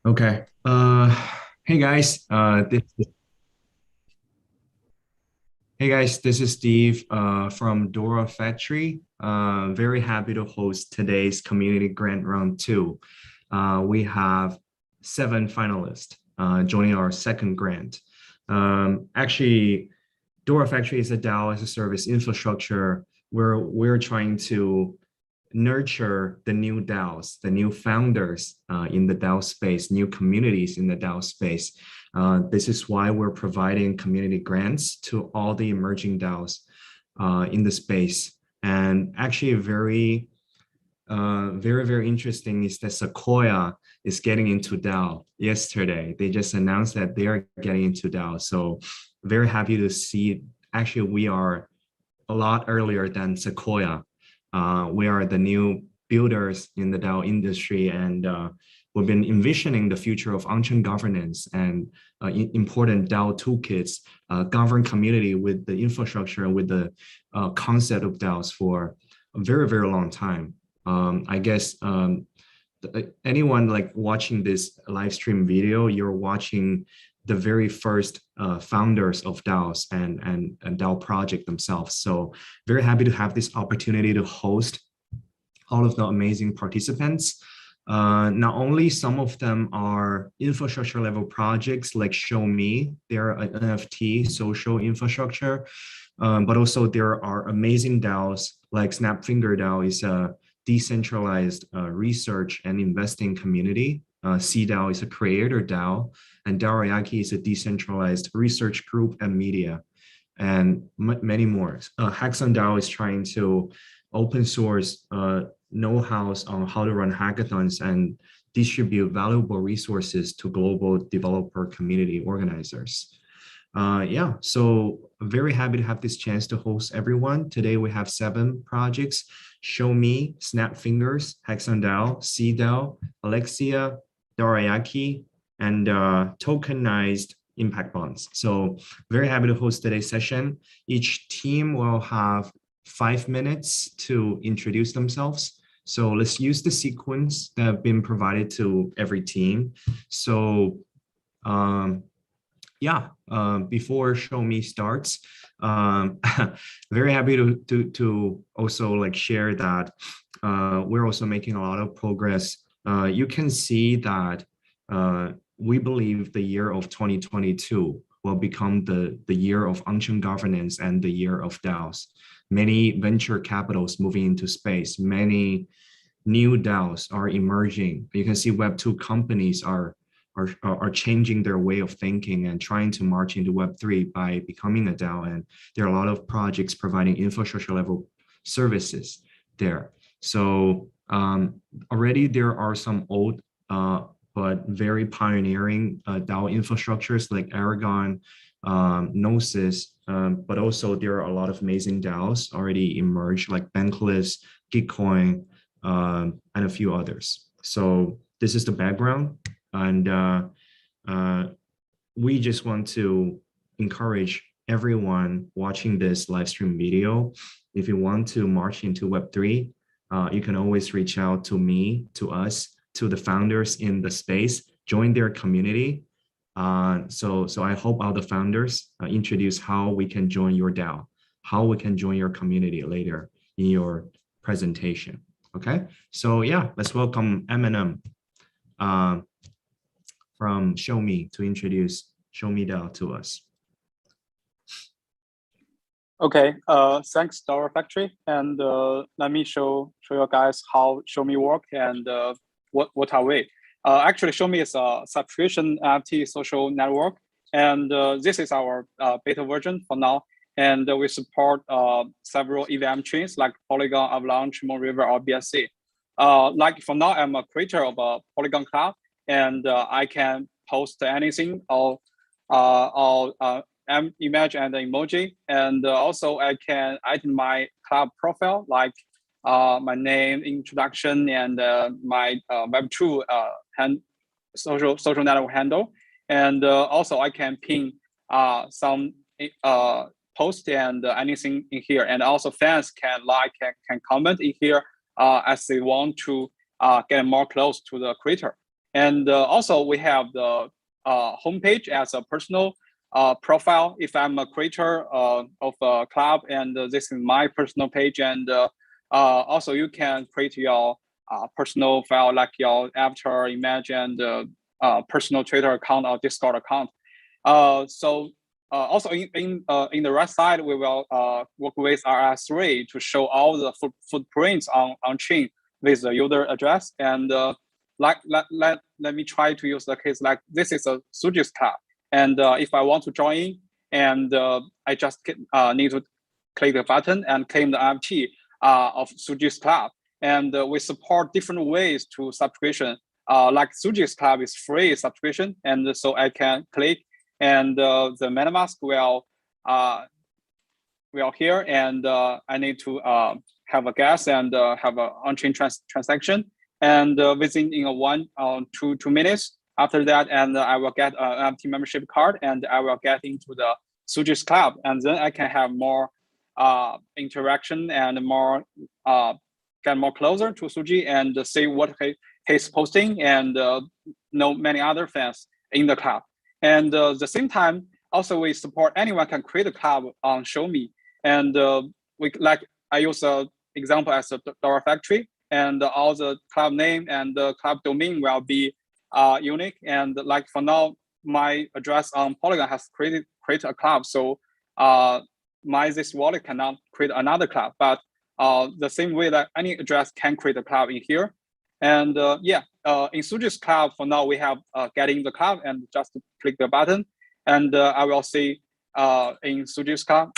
Okay. Hey guys. This is Steve from Dora Factory. Very happy to host today's community grant round two. We have seven finalists joining our second grant. Actually, Dora Factory is a DAO as a service infrastructure where we're trying to nurture the new DAOs, the new founders in the DAO space, new communities in the DAO space. This is why we're providing community grants to all the emerging DAOs in the space. And actually, very interesting is that Sequoia is getting into DAO yesterday. They just announced that they are getting into DAO. So very happy to see. Actually, we are a lot earlier than Sequoia. We are the new builders in the DAO industry, and we've been envisioning the future of on-chain governance and important DAO toolkits, govern community with the infrastructure and with the concept of DAOs for a very long time. I guess anyone like watching this live stream video, you're watching the very first founders of DAOs and DAO project themselves. So very happy to have this opportunity to host all of the amazing participants. Not only some of them are infrastructure level projects like ShowMe, they're an NFT social infrastructure, but also there are amazing DAOs like SnapFingers DAO is a decentralized research and investing community. SeeDAO is a creator DAO, and DAOrayaki is a decentralized research group and media, and many more. HackathonDAO is trying to open source know-hows on how to run hackathons and distribute valuable resources to global developer community organizers. Yeah, so very happy to have this chance to host everyone. Today we have seven projects: ShowMe, SnapFingers, HackathonDAO, SeeDAO, Aletheia, DAOrayaki, and Tokenized Impact Bonds. So very happy to host today's session. Each team will have 5 minutes to introduce themselves. So let's use the sequence that have been provided to every team. So yeah, before ShowMe starts, very happy to also like share that we're also making a lot of progress. You can see that we believe the year of 2022 will become the year of on-chain governance and the year of DAOs. Many venture capitals moving into space, many new DAOs are emerging. You can see Web2 companies are changing their way of thinking and trying to march into Web3 by becoming a DAO. And there are a lot of projects providing infrastructure level services there. So already there are some old but very pioneering DAO infrastructures like Aragon, Gnosis, but also there are a lot of amazing DAOs already emerged like Bankless, Gitcoin, and a few others. So this is the background. And we just want to encourage everyone watching this live stream video. If you want to march into Web3, you can always reach out to me, to us, to the founders in the space, join their community. So I hope all the founders introduce how we can join your DAO, how we can join your community later in your presentation. Okay, so yeah, let's welcome Eminem from ShowMe to introduce ShowMeDAO to us. Okay, thanks Dora Factory, and let me show you guys how ShowMe work and what are we. Actually, ShowMe is a subscription NFT social network, and this is our beta version for now. And we support several EVM chains like Polygon, Avalanche, Moonriver, or BSC. Like for now, I'm a creator of a Polygon club, and I can post anything or image and emoji, and also I can add my club profile like my name, introduction, and my Web2 social network handle, and also I can pin some post and anything in here, and also fans can can comment in here as they want to get more close to the creator. And also we have the homepage as a personal profile. If I'm a creator of a club, and this is my personal page, and also you can create your personal file like your avatar image and personal Twitter account or Discord account. Also in the right side, we will work with R-2 to show all the footprints on chain with the user address. And let me try to use the case like this is a Suji's club. And if I want to join, and I just need to click the button and claim the NFT of Suji's club. And we support different ways to subscription. Like Suji's club is free subscription, and so I can click, and the MetaMask will here, and I need to have a gas and have a on-chain transaction, and within 2 minutes after that, and I will get an NFT membership card, and I will get into the Suji's club, and then I can have more interaction and more get more closer to Suji and see what he's posting, and know many other fans in the club. And at the same time, also we support anyone can create a club on ShowMe. And I use an example as a Dora Factory, and all the club name and the club domain will be unique. And like for now, my address on Polygon has create a club. So this wallet cannot create another club, but the same way that any address can create a club in here. And in Suji's club, for now, we have getting the club and just click the button. And I will see in Suji's club,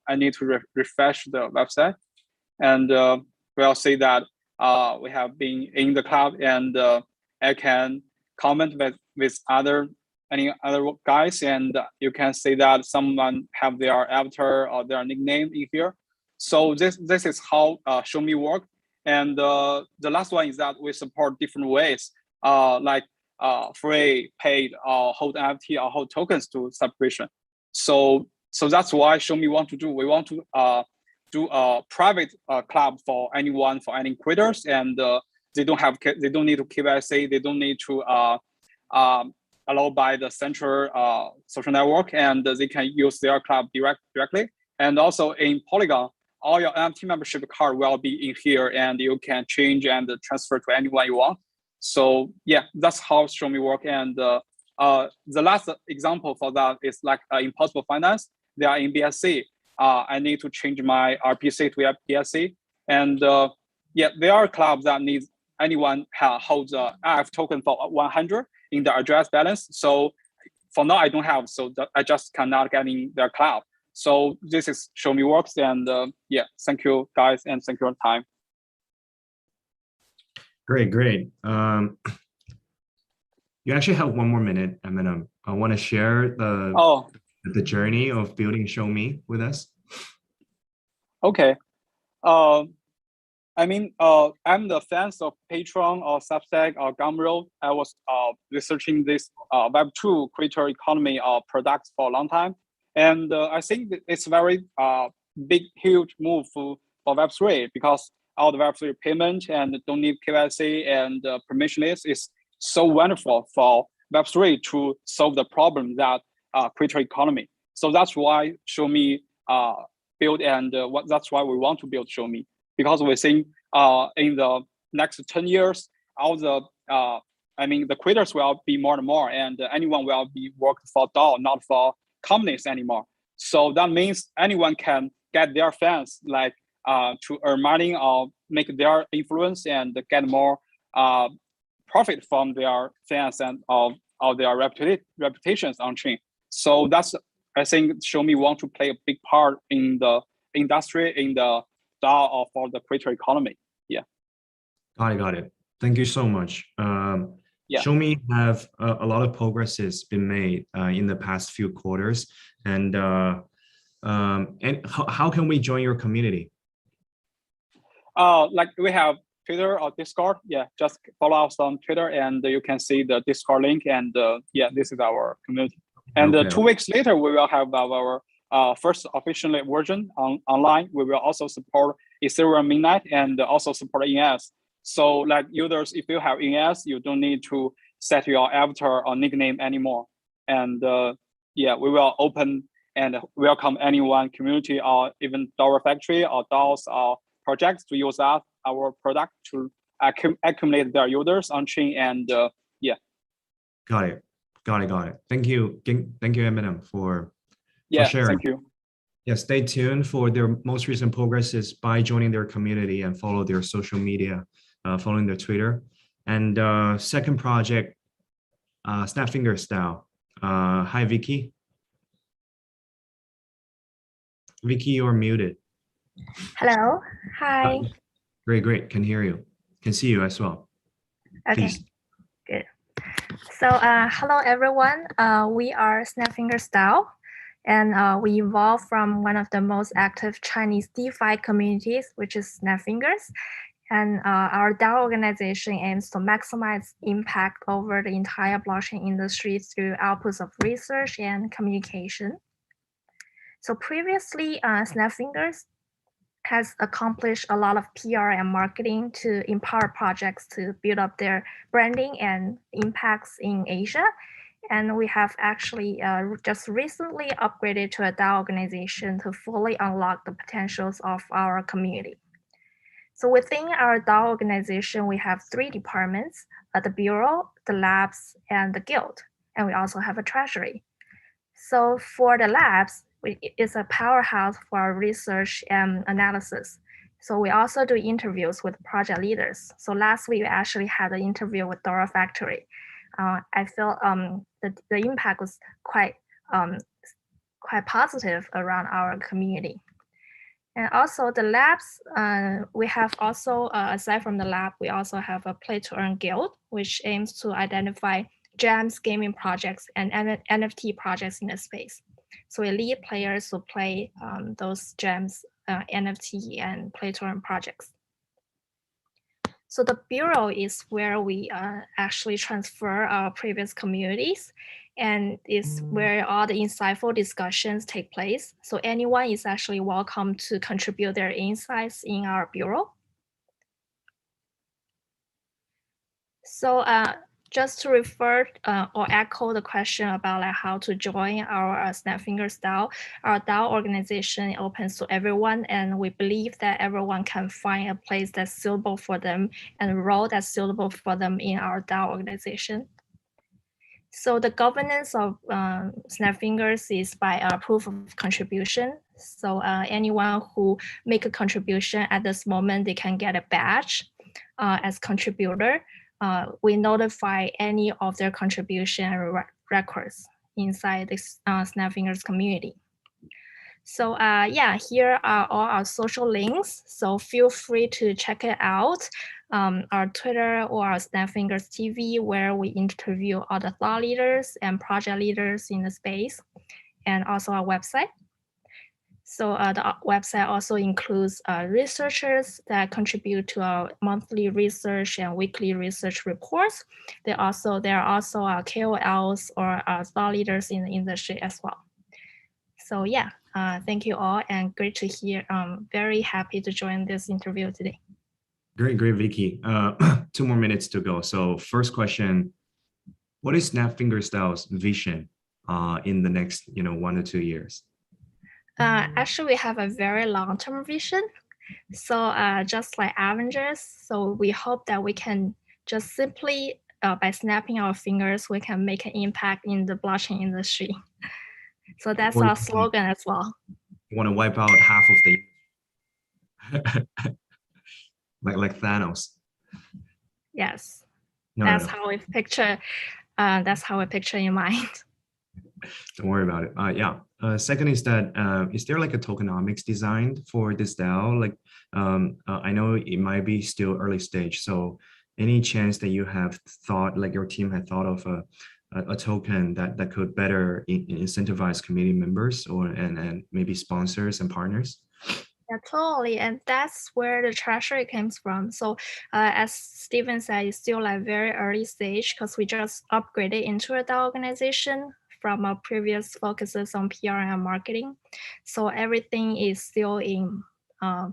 I need to refresh the website. And we'll see that we have been in the club, and I can comment with any other guys, and you can see that someone have their avatar or their nickname in here. So this is how ShowMe work. And the last one is that we support different ways, like free, paid, or hold NFT or hold tokens to subscription. So that's why ShowMe want to do. We want to do a private club for anyone, for any creators, and they don't need to KYC, they don't need to allowed by the central social network, and they can use their club directly. And also in Polygon, all your NFT membership card will be in here, and you can change and transfer to anyone you want. So yeah, that's how ShowMe work. And the last example for that is like Impossible Finance. They are in BSC. I need to change my RPC to BSC. And there are clubs that needs anyone holds a IF token for 100 in the address balance. So for now, I don't have, so I just cannot get in their club. So this is ShowMe works, and thank you guys, and thank you for your time. Great. You actually have 1 more minute. I want to share the journey of building ShowMe with us. Okay. I'm the fans of Patreon or Substack or Gumroad. I was researching this Web2 creator economy products for a long time. And I think it's very big, huge move for Web3, because all the Web3 payment and don't need KYC and permissionless is so wonderful for Web3 to solve the problem that creator economy. So that's why ShowMe build, and that's why we want to build ShowMe, because we think in the next 10 years, all the the creators will be more and more, and anyone will be working for DAO, not for companies anymore. So that means anyone can get their fans to earn money or make their influence and get more profit from their fans and of their reputations on chain. So that's, I think ShowMe want to play a big part in the industry, in the DAO or for the creator economy. Yeah. Got it. Thank you so much. ShowMe have a lot of progress has been made in the past few quarters, and how can we join your community? We have Twitter or Discord. Yeah, just follow us on Twitter, and you can see the Discord link. And this is our community. And 2 weeks later, we will have our first official version online. We will also support Ethereum Midnight and also support ES. So like users, if you have NS, you don't need to set your avatar or nickname anymore. And yeah, we will open and welcome anyone, community, or even Dora Factory or DAOs or projects to use our product to accumulate their users on chain. And yeah. Got it. Thank you, Eminem, for sharing. Thank you. Yeah, stay tuned for their most recent progresses by joining their community and follow their social media, following their Twitter. And second project, SnapFingersDAO. Hi, Vicky. Vicky, you're muted. Hello. Hi. Great. Can hear you. Can see you as well. Okay. Please. Good. So hello, everyone. We are SnapFingersDAO, and we evolved from one of the most active Chinese DeFi communities, which is SnapFingers. And our DAO organization aims to maximize impact over the entire blockchain industry through outputs of research and communication. So previously, SnapFingers has accomplished a lot of PR and marketing to empower projects to build up their branding and impacts in Asia. And we have actually just recently upgraded to a DAO organization to fully unlock the potentials of our community. So within our DAO organization, we have 3 departments, the Bureau, the Labs, and the Guild. And we also have a treasury. So for the labs, it's a powerhouse for our research and analysis. So we also do interviews with project leaders. So last week, we actually had an interview with Dora Factory. I feel the impact was quite positive around our community. And also the labs, we have also, aside from the lab, we also have a play to earn guild, which aims to identify gems, gaming projects, and NFT projects in the space. So we lead players to play those gems, NFT, and play to earn projects. So the Bureau is where we actually transfer our previous communities, and is where all the insightful discussions take place. So anyone is actually welcome to contribute their insights in our Bureau. So just to refer or echo the question about like how to join our SnapFingersDAO, our DAO organization opens to everyone, and we believe that everyone can find a place that's suitable for them and a role that's suitable for them in our DAO organization. So the governance of SnapFingers is by a proof of contribution. So anyone who make a contribution at this moment, they can get a badge as contributor. We notify any of their contribution records inside this SnapFingers community. So yeah, here are all our social links. So feel free to check it out. Our Twitter or our SnapFingers TV, where we interview all the thought leaders and project leaders in the space, and also our website. So the website also includes researchers that contribute to our monthly research and weekly research reports. There are also KOLs or thought leaders in the industry as well. So yeah, thank you all, and great to hear. Very happy to join this interview today. Great, Vicky. 2 more minutes to go. So first question, what is SnapFingersDAO's vision in the next 1 to 2 years? Actually, we have a very long-term vision. So just like Avengers, so we hope that we can just simply, by snapping our fingers, we can make an impact in the blockchain industry. So that's our slogan as well. You want to wipe out half of the like Thanos. Yes, that's how we picture. That's how we picture in mind. Don't worry about it. Yeah. Second is that is there like a tokenomics designed for this DAO? Like I know it might be still early stage. So any chance that you have thought, like your team had thought of a token that could better incentivize community members and maybe sponsors and partners? Yeah, totally. And that's where the treasury comes from. So as Steven said, it's still like very early stage because we just upgraded into a DAO organization from our previous focuses on PR and marketing. So everything is still in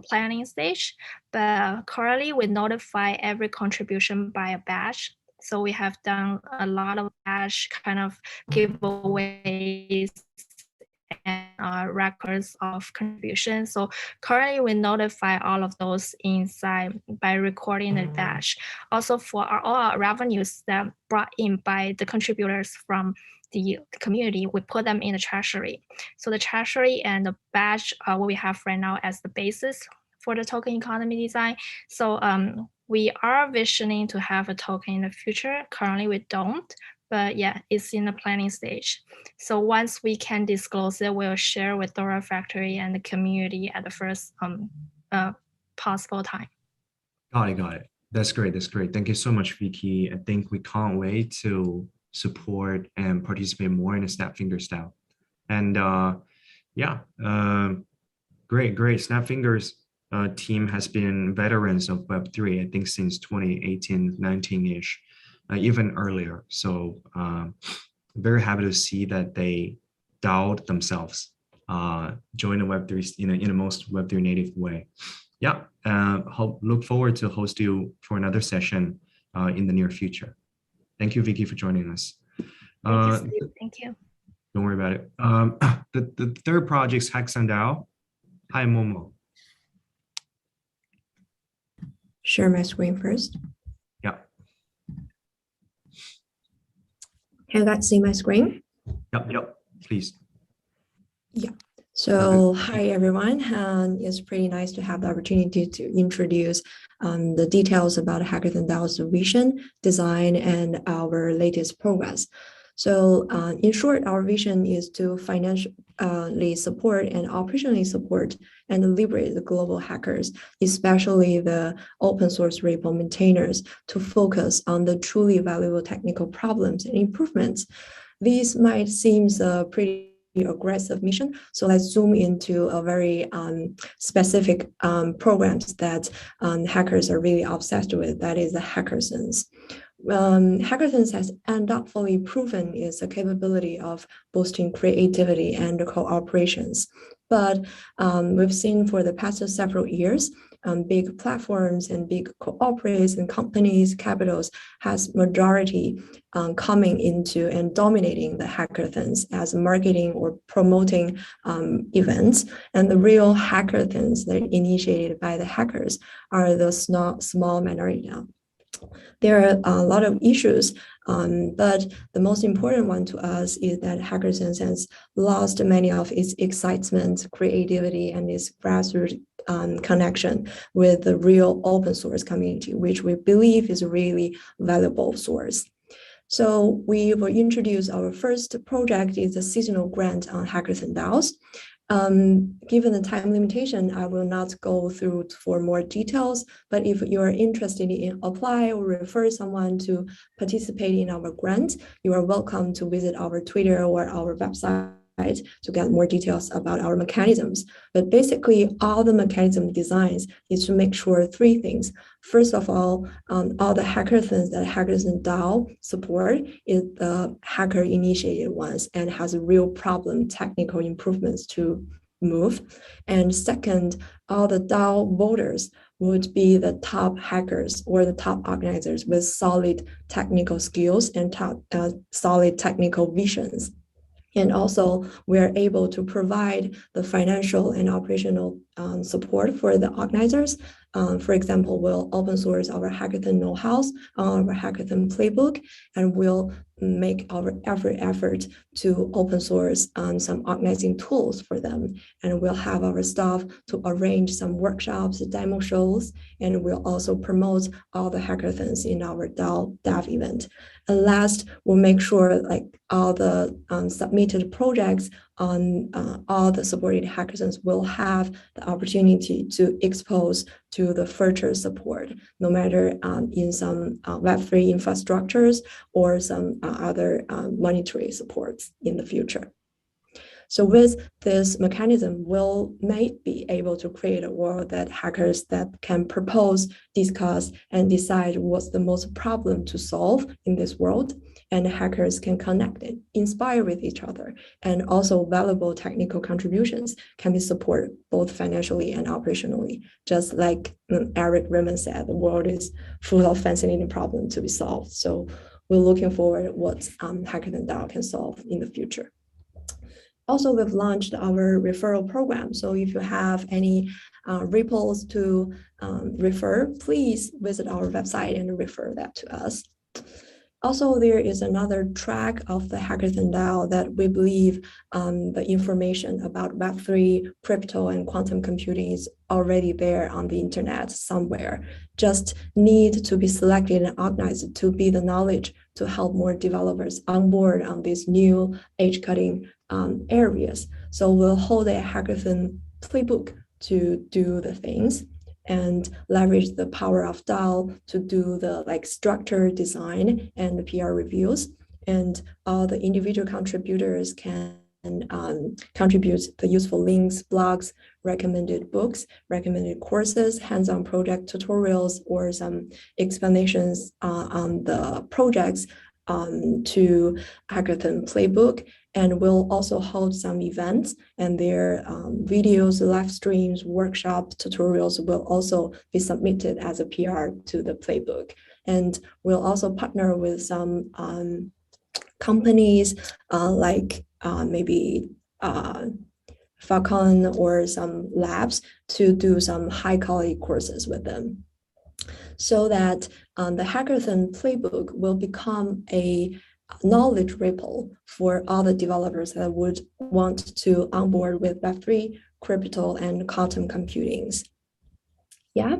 planning stage, but currently we notify every contribution by a badge. So we have done a lot of badge kind of giveaways and records of contribution. So currently we notify all of those inside by recording the badge. Also for all our revenues that brought in by the contributors from the community, we put them in the treasury. So the treasury and the badge what we have right now as the basis for the token economy design. So we are visioning to have a token in the future. Currently we don't, but yeah, it's in the planning stage. So once we can disclose it, we'll share with Dora Factory and the community at the first possible time. Got it. That's great. Thank you so much, Vicky. I think we can't wait to support and participate more in the SnapFingers DAO. And great. SnapFingers team has been veterans of Web3, I think since 2018, 19-ish, even earlier. So very happy to see that they DAO'd themselves, join the Web3 in the most Web3 native way. Yeah, look forward to host you for another session in the near future. Thank you, Vicky, for joining us. Thank you. Don't worry about it. The third project is HackathonDAO. Hi, Momo. Share my screen first. Yeah. Can you guys see my screen? Yep, please. Yeah. So hi, everyone. It's pretty nice to have the opportunity to introduce the details about HackathonDAO's vision, design, and our latest progress. So in short, our vision is to financially support and operationally support and liberate the global hackers, especially the open source repo maintainers, to focus on the truly valuable technical problems and improvements. These might seem pretty aggressive mission. So let's zoom into a very specific programs that hackers are really obsessed with. That is the hackathons. Hackathons has undoubtedly proven its capability of boosting creativity and cooperations. But we've seen for the past several years, big platforms and big corporates and companies, capitals has majority coming into and dominating the hackathons as marketing or promoting events. And the real hackathons that are initiated by the hackers are the small minority now. There are a lot of issues, but the most important one to us is that hackathons has lost many of its excitement, creativity, and its grassroots connection with the real open source community, which we believe is a really valuable source. So we will introduce our first project is a seasonal grant on HackathonDAOs. Given the time limitation, I will not go through for more details, but if you are interested in apply or refer someone to participate in our grant, you are welcome to visit our Twitter or our website to get more details about our mechanisms. But basically, all the mechanism designs is to make sure three things. First of all the hackathons that HackathonDAO support is the hacker-initiated ones and has a real problem technical improvements to move. And second, all the DAO voters would be the top hackers or the top organizers with solid technical skills and solid technical visions. And also, we are able to provide the financial and operational support for the organizers. For example, we'll open source our hackathon know-how, our hackathon playbook, and we'll make our every effort to open source some organizing tools for them. And we'll have our staff to arrange some workshops, demo shows, and we'll also promote all the hackathons in our DAO dev event. And last, we'll make sure like all the submitted projects on all the supported hackathons will have the opportunity to expose to the future support, no matter in some Web3 infrastructures or some other monetary supports in the future. So with this mechanism, we'll may be able to create a world that hackers that can propose, discuss, and decide what's the most problem to solve in this world. And hackers can connect and inspire with each other. And also valuable technical contributions can be supported both financially and operationally. Just like Eric Raymond said, the world is full of fascinating problems to be solved. So we're looking forward to what HackathonDAO can solve in the future. Also, we've launched our referral program. So if you have any repos to refer, please visit our website and refer that to us. Also, there is another track of the HackathonDAO that we believe the information about Web3, crypto, and quantum computing is already there on the internet somewhere. Just need to be selected and organized to be the knowledge to help more developers on board on these new edge-cutting areas. So we'll hold a hackathon playbook to do the things and leverage the power of DAO to do the structure design and the PR reviews. And all the individual contributors can contribute the useful links, blogs, recommended books, recommended courses, hands-on project tutorials, or some explanations on the projects to Hackathon Playbook. And we'll also hold some events, and their videos, live streams, workshops, tutorials will also be submitted as a PR to the Playbook. And we'll also partner with some companies like maybe Falcon or some labs to do some high quality courses with them, so that the Hackathon Playbook will become a knowledge ripple for all the developers that would want to onboard with Web3, crypto, and quantum computings. Yeah.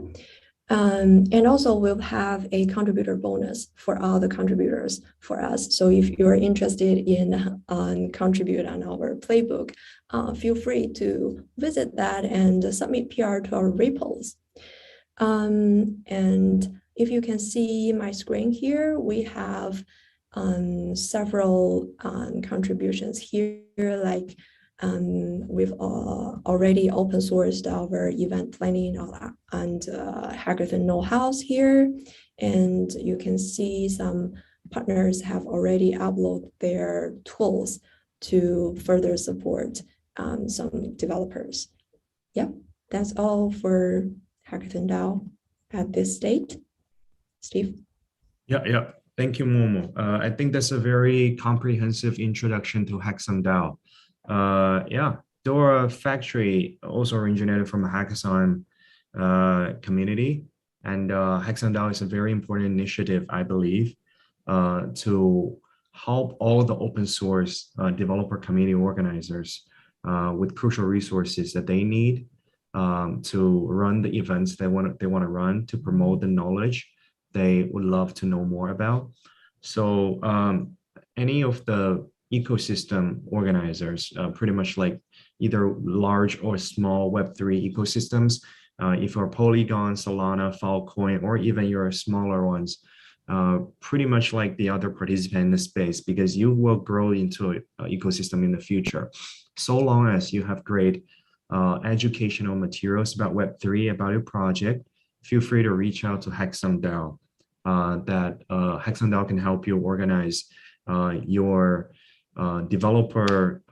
And also we'll have a contributor bonus for all the contributors for us. So if you're interested in contribute on our playbook, feel free to visit that and submit PR to our repos. And if you can see my screen here, we have several contributions here, like we've already open sourced our event planning and hackathon know-hows here. And you can see some partners have already uploaded their tools to further support some developers. Yeah, that's all for HackathonDAO at this state. Steve? Yeah. Thank you, Momo. I think that's a very comprehensive introduction to HackathonDAO. Yeah, Dora Factory also originated from a hackathon community, and HackathonDAO is a very important initiative, I believe, to help all the open source developer community organizers with crucial resources that they need to run the events they want to run, to promote the knowledge they would love to know more about. So any of the ecosystem organizers, pretty much like either large or small Web3 ecosystems, if you're Polygon, Solana, Filecoin, or even your smaller ones, pretty much like the other participant in the space, because you will grow into an ecosystem in the future. So long as you have great educational materials about Web3, about your project, feel free to reach out to HackathonDAO. HackathonDAO can help you organize your developer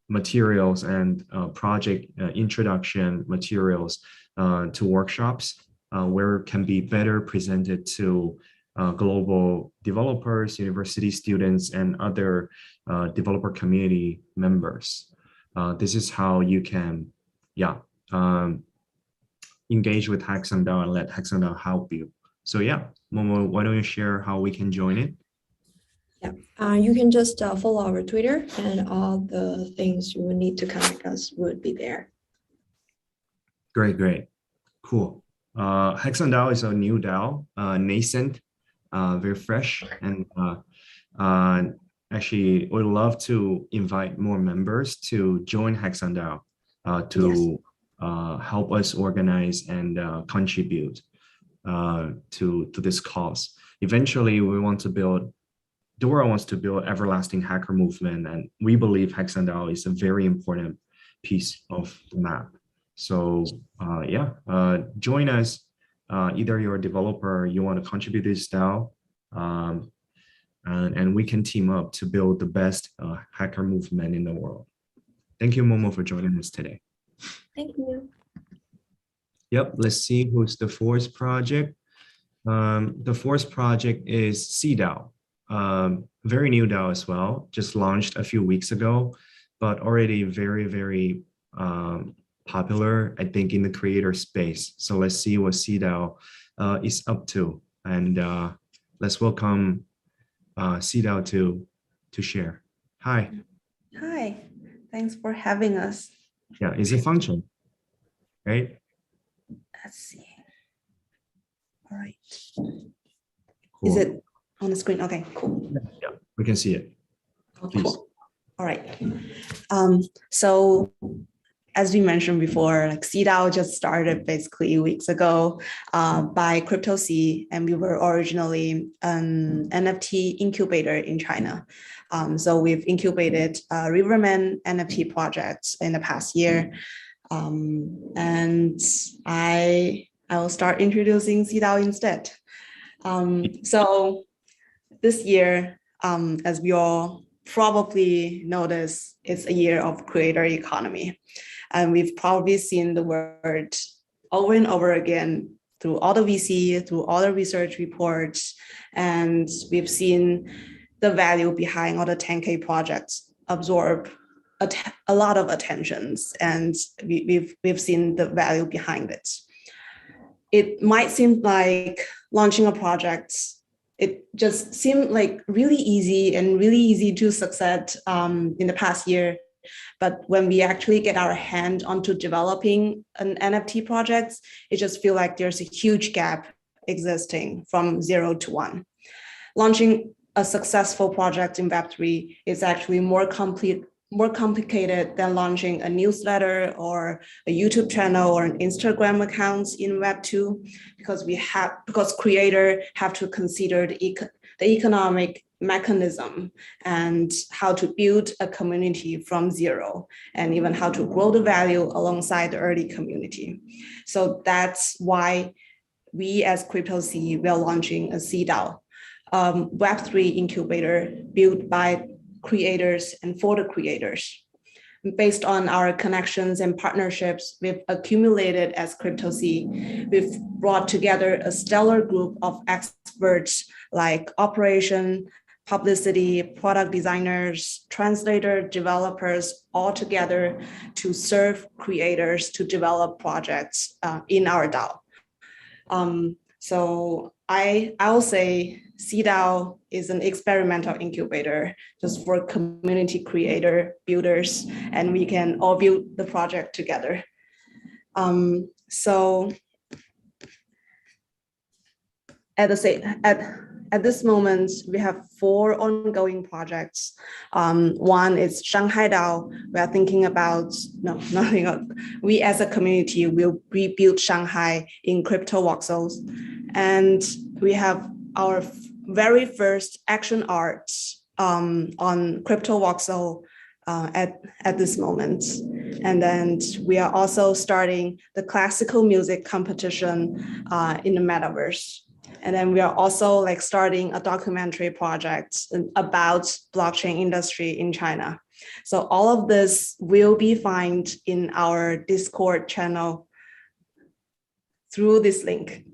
materials and project introduction materials to workshops where it can be better presented to global developers, university students, and other developer community members. This is how you can, engage with HackathonDAO and let HackathonDAO help you. So yeah, Momo, why don't you share how we can join it? Yeah, you can just follow our Twitter, and all the things you would need to connect us would be there. Great, cool. HackathonDAO is a new DAO, nascent, very fresh, and actually would love to invite more members to join HackathonDAO to help us organize and contribute to this cause. Eventually, we want to build Dora wants to build everlasting hacker movement, and we believe HackathonDAO is a very important piece of the map. So join us. Either you're a developer or you want to contribute to this DAO, and we can team up to build the best hacker movement in the world. Thank you, Momo, for joining us today. Thank you. Yep, let's see who's the fourth project. The fourth project is SeeDAO. Very new DAO as well, just launched a few weeks ago, but already very, very popular, I think, in the creator space. So let's see what SeeDAO is up to, and let's welcome SeeDAO to share. Hi. Hi, thanks for having us. Yeah, it's a function, right? Let's see. All right. Cool. Is it on the screen? Okay, cool. Yeah, we can see it. Okay, cool. All right. So as we mentioned before, like SeeDAO just started basically weeks ago by CryptoC, and we were originally an NFT incubator in China. So we've incubated Riverman NFT projects in the past year. And I will start introducing SeeDAO instead. So this year, as we all probably notice, it's a year of creator economy. And we've probably seen the word over and over again through all the VC, through all the research reports, and we've seen the value behind all the 10K projects absorb a lot of attentions, and we've seen the value behind it. It might seem like launching a project, it just seemed like really easy to succeed in the past year. But when we actually get our hand onto developing an NFT project, it just feels like there's a huge gap existing from 0 to 1. Launching a successful project in Web3 is actually more complicated than launching a newsletter or a YouTube channel or an Instagram account in Web2, because creators have to consider the economic mechanism and how to build a community from zero, and even how to grow the value alongside the early community. So that's why we as CryptoC, we are launching a SeeDAO, Web3 incubator built by creators and for the creators. Based on our connections and partnerships we've accumulated as CryptoC, we've brought together a stellar group of experts like operation, publicity, product designers, translator, developers, all together to serve creators to develop projects in our DAO. So I'll say SeeDAO is an experimental incubator just for community creator builders, and we can all build the project together. So at this moment, we have 4 ongoing projects. One is ShowmeDAO. We are thinking about, we as a community will rebuild Shanghai in crypto voxels. And we have our very first action art on crypto voxel at this moment. And then we are also starting the classical music competition in the metaverse. And then we are also starting a documentary project about blockchain industry in China. So all of this will be found in our Discord channel through this link.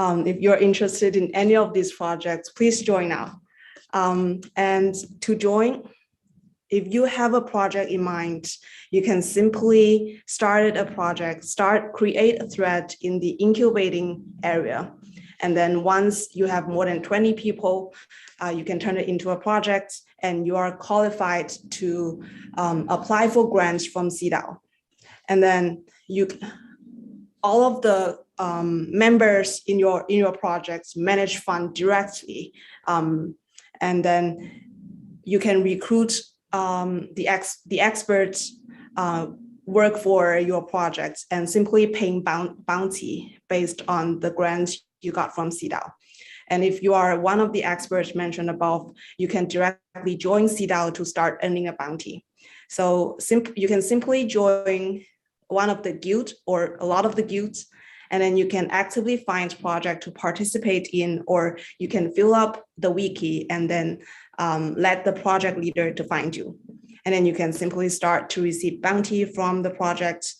If you're interested in any of these projects, please join now. And to join, if you have a project in mind, you can simply start a project, create a thread in the incubating area. And then once you have more than 20 people, you can turn it into a project, and you are qualified to apply for grants from SeeDAO. And then all of the members in your projects manage fund directly, and then you can recruit the experts work for your projects and simply paying bounty based on the grants you got from SeeDAO. And if you are one of the experts mentioned above, you can directly join SeeDAO to start earning a bounty. So you can simply join one of the guild or a lot of the guilds, and then you can actively find project to participate in, or you can fill up the wiki and then let the project leader to find you. And then you can simply start to receive bounty from the project.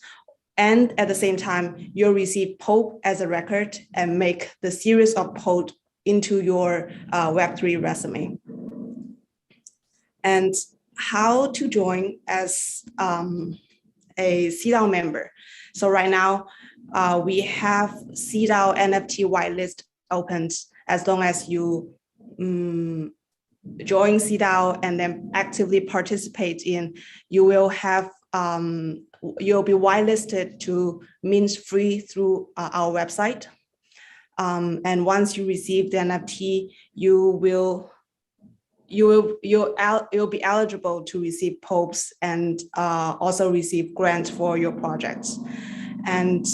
And at the same time, you'll receive POP as a record and make the series of POP into your Web3 resume. And how to join as a SeeDAO member. So right now, we have SeeDAO NFT whitelist opened. As long as you join SeeDAO and then actively participate in, you will have you'll be whitelisted to mint free through our website. And once you receive the NFT, you'll be eligible to receive POPs and also receive grants for your projects. And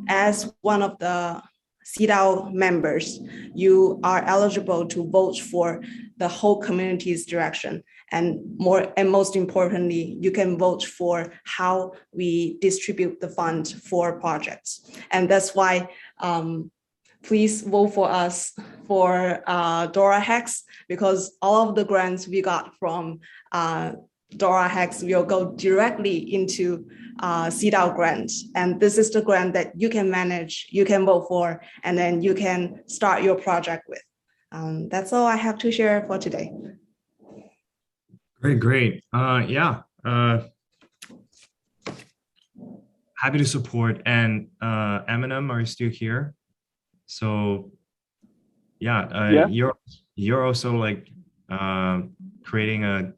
as one of the SeeDAO members, you are eligible to vote for the whole community's direction. And most importantly, you can vote for how we distribute the fund for projects. And that's why please vote for us for DoraHacks, because all of the grants we got from DoraHacks will go directly into SeeDAO grants. And this is the grant that you can manage, you can vote for, and then you can start your project with. That's all I have to share for today. Great. Yeah. Happy to support. And Eminem, are you still here? So yeah, you're also like creating a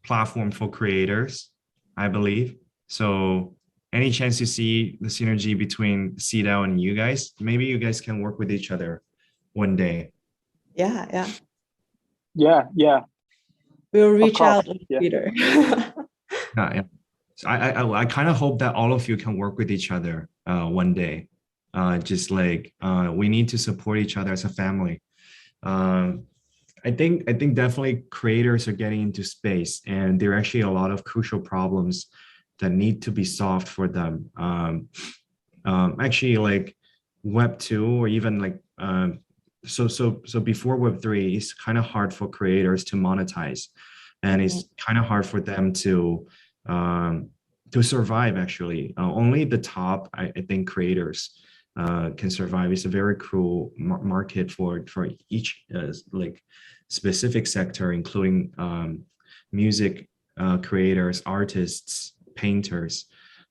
platform for creators, I believe. So any chance you see the synergy between SeeDAO and you guys, maybe you guys can work with each other one day. Yeah. We'll reach out on yeah. Twitter. Yeah. So I kind of hope that all of you can work with each other one day. Just like we need to support each other as a family. I think definitely creators are getting into space, and there are actually a lot of crucial problems that need to be solved for them. Actually, like Web2 or even like so before Web3, it's kind of hard for creators to monetize, and it's kind of hard for them to survive. Actually, only the top, I think, creators can survive. It's a very cruel market for each like specific sector, including music creators, artists, painters,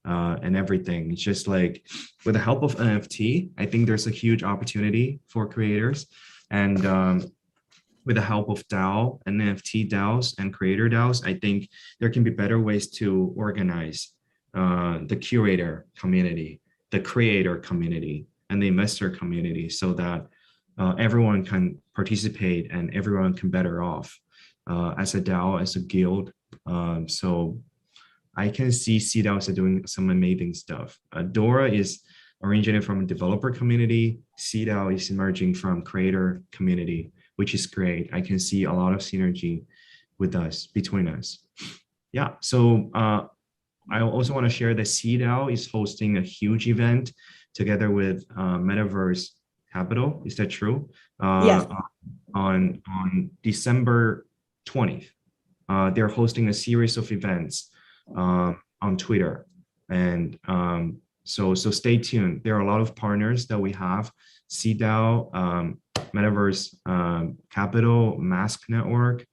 and everything. It's just like with the help of NFT, I think there's a huge opportunity for creators, and with the help of DAO and NFT DAOs and creator DAOs, I think there can be better ways to organize the curator community, the creator community, and the investor community, so that everyone can participate and everyone can better off as a DAO, as a guild. So I can see SeeDAO as doing some amazing stuff. Dora is originated from a developer community. SeeDAO is emerging from creator community, which is great. I can see a lot of synergy with us, between us. Yeah, so I also want to share that SeeDAO is hosting a huge event together with Metaverse Capital. Is that true? Yes. On December 20th. They're hosting a series of events on Twitter. And so stay tuned. There are a lot of partners that we have: SeeDAO, Metaverse Capital, Mask Network,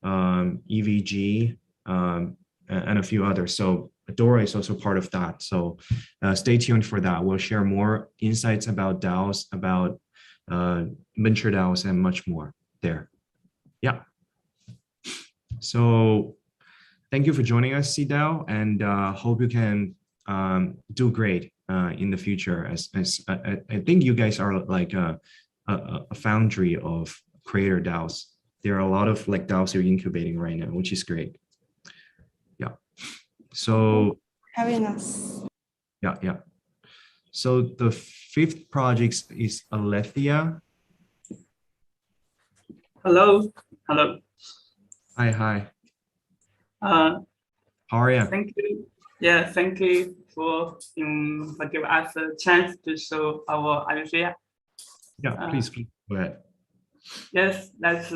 EVG, and a few others. So Dora is also part of that. So stay tuned for that. We'll share more insights about DAOs, about venture DAOs, and much more there. Yeah. So thank you for joining us, SeeDAO, and hope you can do great in the future. As I think you guys are like a foundry of creator DAOs. There are a lot of like DAOs you're incubating right now, which is great. Yeah. So having us. Yeah. So the fifth project is Aletheia. Hello. Hello. Hi. Uh, How are you? Thank you. Yeah, thank you for giving us a chance to show our idea. Yeah, please go ahead. Yes, let's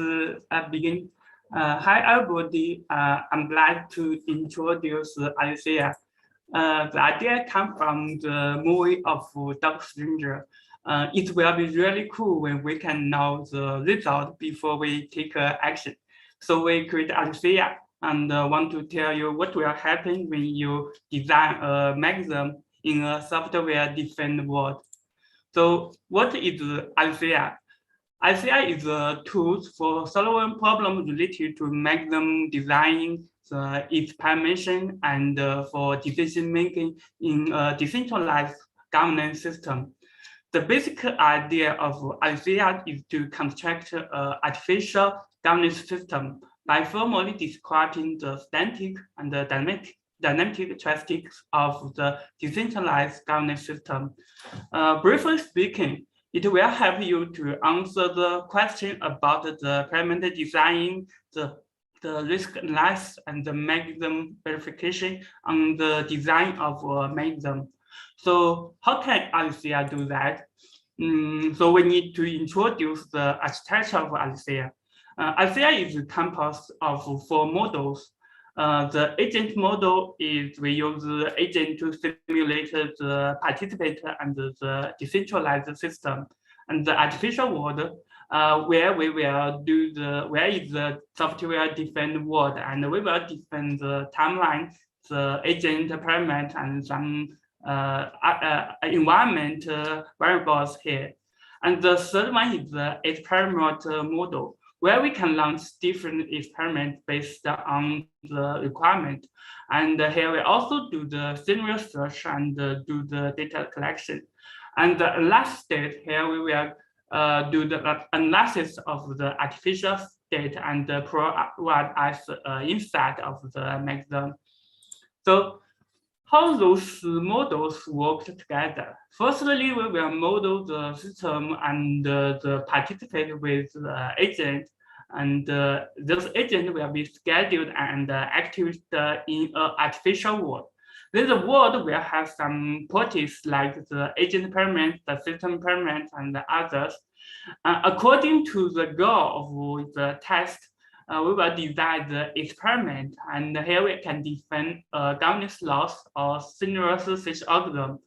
begin. Hi, everybody. I'm glad to introduce the idea. The idea comes from the movie of Doctor Strange. It will be really cool when we can know the result before we take action. So we create an idea and want to tell you what will happen when you design a mechanism in a software-defined world. So what is the idea? Idea is a tool for solving problems related to mechanism design, the experimentation, and for decision making in a decentralized governance system. The basic idea of Aletheia is to construct an artificial governance system by formally describing the static and the dynamic characteristics of the decentralized governance system. Briefly speaking, it will help you to answer the question about the parameter design, the risk analysis, and the mechanism verification on the design of a mechanism. So how can Aletheia do that? So we need to introduce the architecture of Aletheia. Aletheia is composed of 4 models. The agent model is we use the agent to simulate the participant and the decentralized system. And the artificial world, where we will do where is the software defined world, and we will define the timeline, the agent parameter, and some environment variables here. And the third one is the experiment model, where we can launch different experiments based on the requirement. And here we also do the scenario search and do the data collection. And the last state, here we will do the analysis of the artificial state and provide as insight of the mechanism. So how those models work together? Firstly, we will model the system and the participant with the agent, and those agents will be scheduled and active in an artificial world. Then the world will have some properties like the agent parameter, the system parameter, and the others. According to the goal of the test, we will design the experiment, and here we can define a governance loss or scenario search algorithm.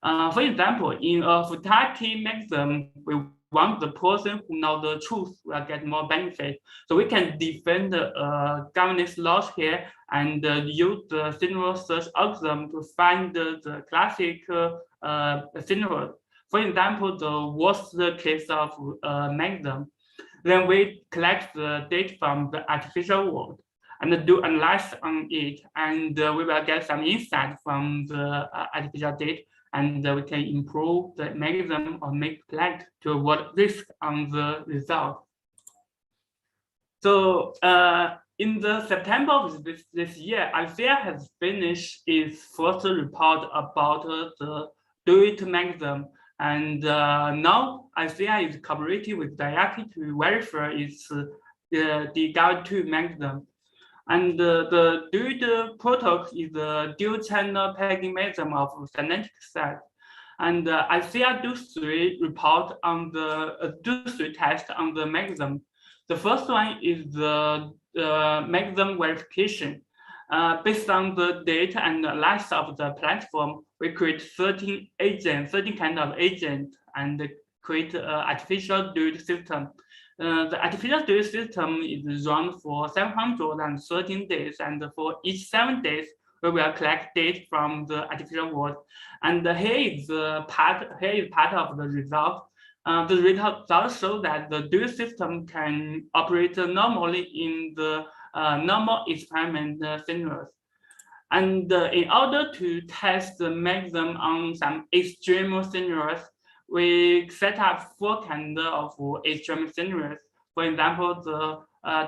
For example, in a fatality mechanism, we want the person who knows the truth will get more benefit. So we can define the governance loss here and use the scenario search algorithm to find the classic scenario. For example, the worst case of mechanism. Then we collect the data from the artificial world and do analysis on it, and we will get some insight from the artificial data, and we can improve the mechanism or make plan to avoid risk on the result. So in the September of this year, Aletheia has finished its first report about the DAO mechanism. And now Aletheia is collaborating with DoraHacks to verify its the DAO2 mechanism. And the DAO protocol is a dual channel pegging mechanism of semantic set. And Aletheia do 3 report on the do 3 tests on the mechanism. The first one is the mechanism verification. Based on the data and the analysis of the platform, we create 13 kind of agents, and create an artificial DAO system. The artificial DAO system is run for 713 days, and for each 7 days, we will collect data from the artificial world. And here is part of the result. The results show that the DAO system can operate normally in the normal experiment scenarios. And in order to test the mechanism on some extreme scenarios, we set up 4 kinds of extreme scenarios. For example, the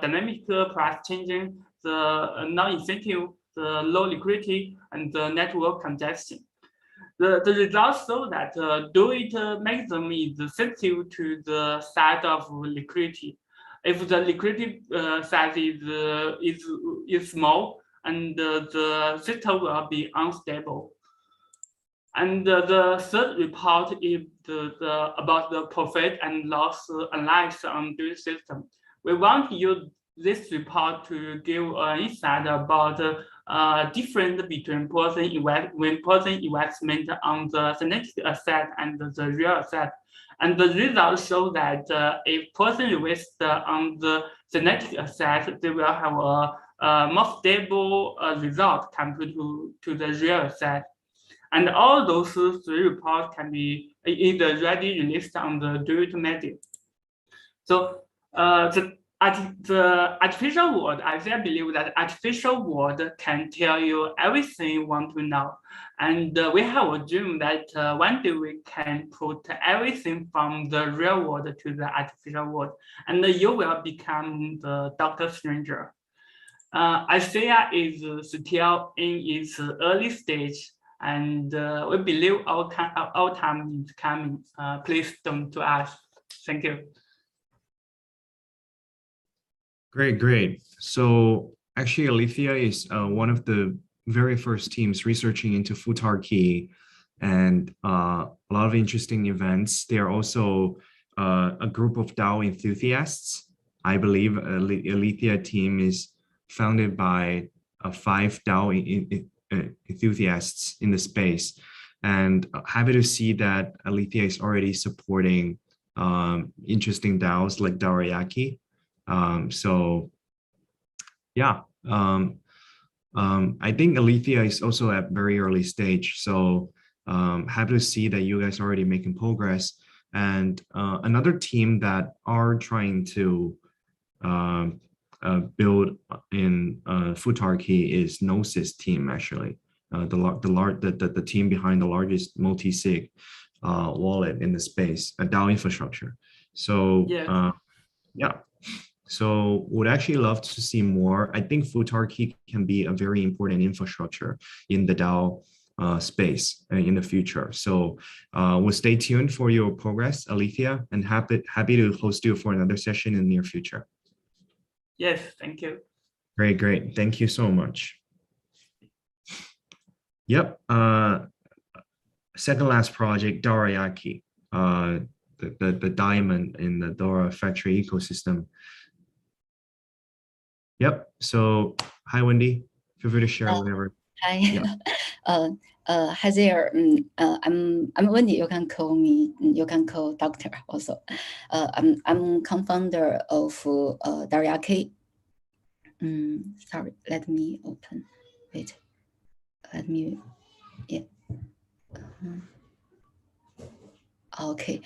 dynamic price changing, the non-incentive, the low liquidity, and the network congestion. The results show that DAO mechanism is sensitive to the side of liquidity. if the liquidity size is small, and the system will be unstable. And the third report is about the profit and loss analysis on this system. We want to use this report to give an insight about difference between person investment on the synthetic asset and the real asset. And the results show that if person invests on the synthetic asset, they will have a more stable result compared to the real asset. And all those three reports can be either already released on the DAO. So the artificial world, I believe that artificial world can tell you everything you want to know. And we have a dream that one day we can put everything from the real world to the artificial world, and you will become the Dr. Stranger. Aletheia is still in its early stage, and we believe our time is coming. Please don't to us. Thank you. Great. So actually, Aletheia is one of the very first teams researching into futarchy and a lot of interesting events. They are also a group of DAO enthusiasts. I believe Aletheia team is founded by 5 DAO enthusiasts in the space, and happy to see that Aletheia is already supporting interesting DAOs like DAOrayaki. So yeah, I think Aletheia is also at very early stage. So happy to see that you guys are already making progress. And another team that are trying to build in futarchy is Gnosis team, actually. The team behind the largest multi-sig wallet in the space, a DAO infrastructure. So yeah. So would actually love to see more. I think futarchy can be a very important infrastructure in the DAO space in the future. So we'll stay tuned for your progress, Aletheia, and happy to host you for another session in the near future. Yes, thank you. Great. Thank you so much. Yep. Second last project, DoraHacks, the diamond in the Dora Factory ecosystem. Yep. So hi, Wendy. Feel free to share whatever. Hi. Yeah. Hi there. I'm Wendy. You can call me. You can call Doctor also. I'm co-founder of DAOrayaki. Sorry. Let me open. Wait. Let me. Yeah. Okay.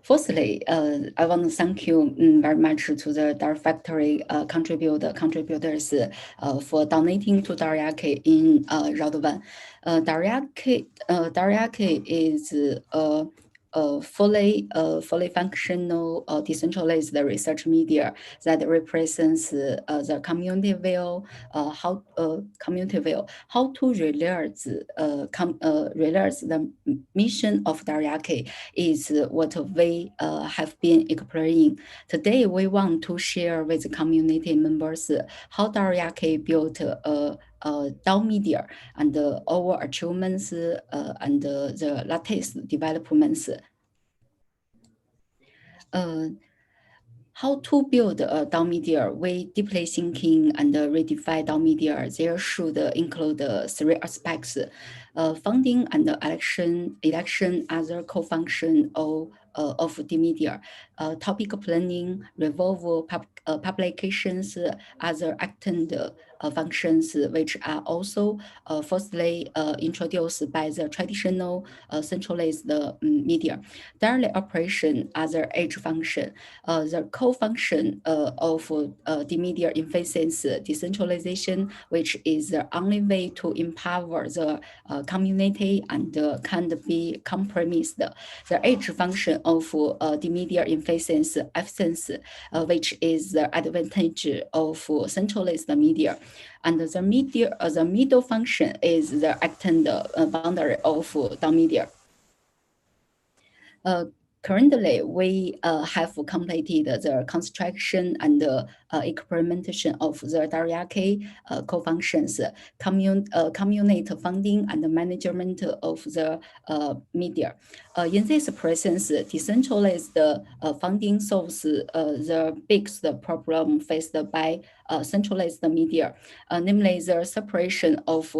Firstly, I want to thank you very much to the Dora Factory contributors for donating to DAOrayaki in round 1. DAOrayaki is a fully functional decentralized research media that represents the community view, how to realize the mission of DAOrayaki is what we have been exploring. Today, we want to share with the community members how DAOrayaki built a DAO media and our achievements and the latest developments. How to build a DAO media? We deeply thinking and redefine DAO media. There should include 3 aspects: funding and election, other co-function of the media, topic planning, revolve publications, other actant functions, which are also firstly introduced by the traditional centralized media. Daily operation, other edge function, the co-function of the media emphasis decentralization, which is the only way to empower the community and can't be compromised. The edge function of the media emphasis absence, which is the advantage of centralized media. And the middle function is the actant boundary of the media. currently, we have completed the construction and implementation of the DAOrayaki co-functions, community funding, and management of the media. In this process, decentralized funding solves the biggest problem faced by centralized media, namely the separation of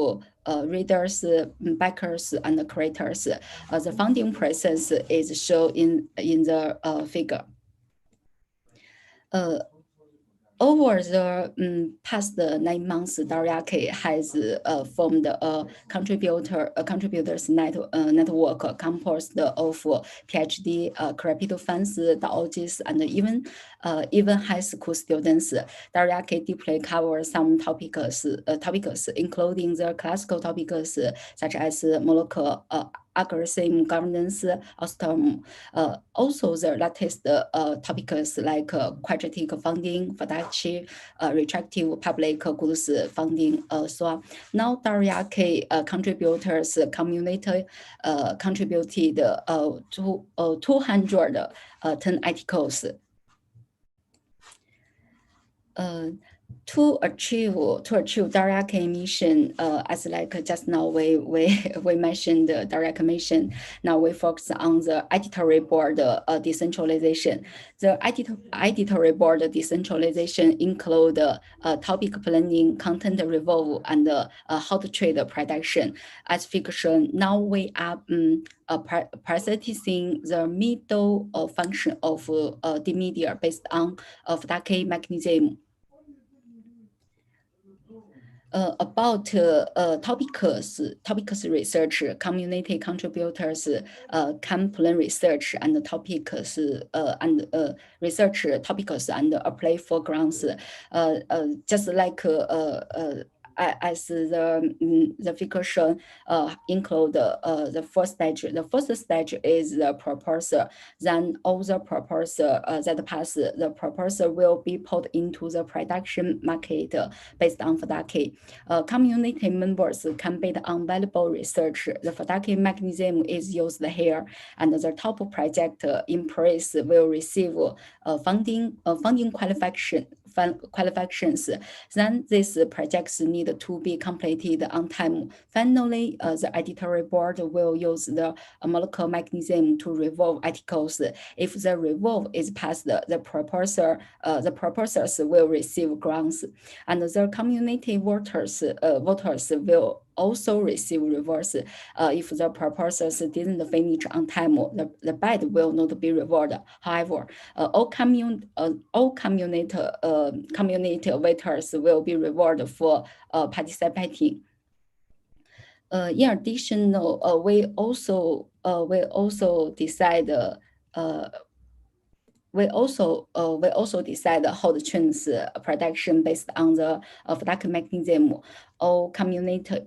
readers, backers, and creators. The funding process is shown in the figure. Over the past 9 months, DAOrayaki has formed a contributors network composed of PhD, crypto funds, DAOs, and even high school students. DAOrayaki deeply covers some topics, including the classical topics such as Moloch, algorithm governance, also the latest topics like quadratic voting, Fibonacci, retroactive public goods funding, so on. Now DAOrayaki contributors community contributed to 210 articles. To achieve DAOrayaki mission, as like just now we mentioned the DAOrayaki mission. Now we focus on the editorial board decentralization. The editorial board decentralization include topic planning, content revolve, and how to trade production. As fiction, now we are prioritizing the middle function of the media based on Fibonacci mechanism. About topics research, community contributors can plan research and topics and research topics and apply for grants. Just like as the figure shown, include the first stage. The first stage is the proposal. Then all the proposal that pass, the proposal will be put into the production market based on Fibonacci. Community members can bid on valuable research. The Fibonacci mechanism is used here, and the top project in place will receive funding qualifications. Then these projects need to be completed on time. Finally, the editorial board will use the molecular mechanism to revolve articles. If the revolve is passed, the proposals will receive grants, and the community voters will also receive rewards. If the proposals didn't finish on time, the bid will not be rewarded. However, all community voters will be rewarded for participating. In addition, we also decide how to change production based on the Fibonacci mechanism. All community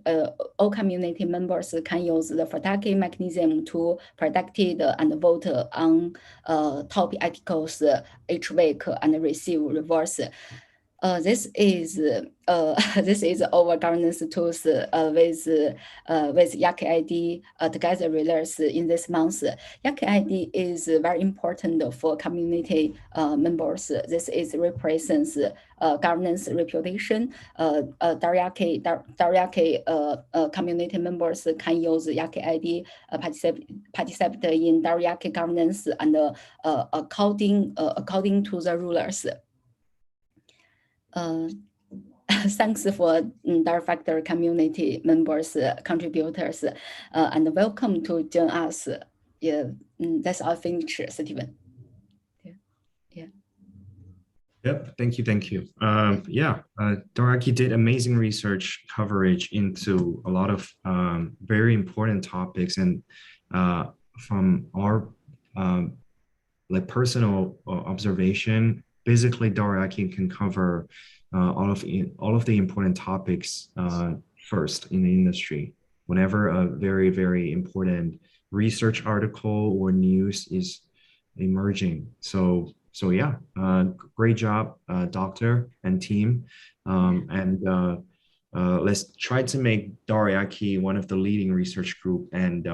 members can use the Fibonacci mechanism to predict and vote on topic articles each week and receive rewards. This is our governance tools with HackathonDAO together released in this month. HackathonDAO is very important for community members. This is represents governance reputation. DAOrayaki community members can use HackathonDAO participate in DAOrayaki governance and according to the rulers. Thanks for Dora Factory community members, contributors, and welcome to join us. Yeah, that's all finished, Steven. Yeah. Yep, thank you. DoraHacks did amazing research coverage into a lot of very important topics, and from our like personal observation, basically DoraHacks can cover all of the important topics first in the industry. Whenever a very, very important research article or news is emerging. So yeah, great job, doctor and team. Let's try to make DoraHacks one of the leading research group and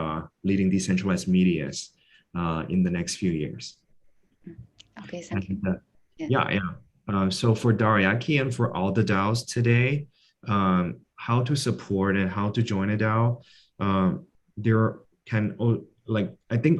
leading decentralized medias in the next few years. Okay, thank you. So for DAOrayaki and for all the DAOs today, how to support and how to join a DAO, I think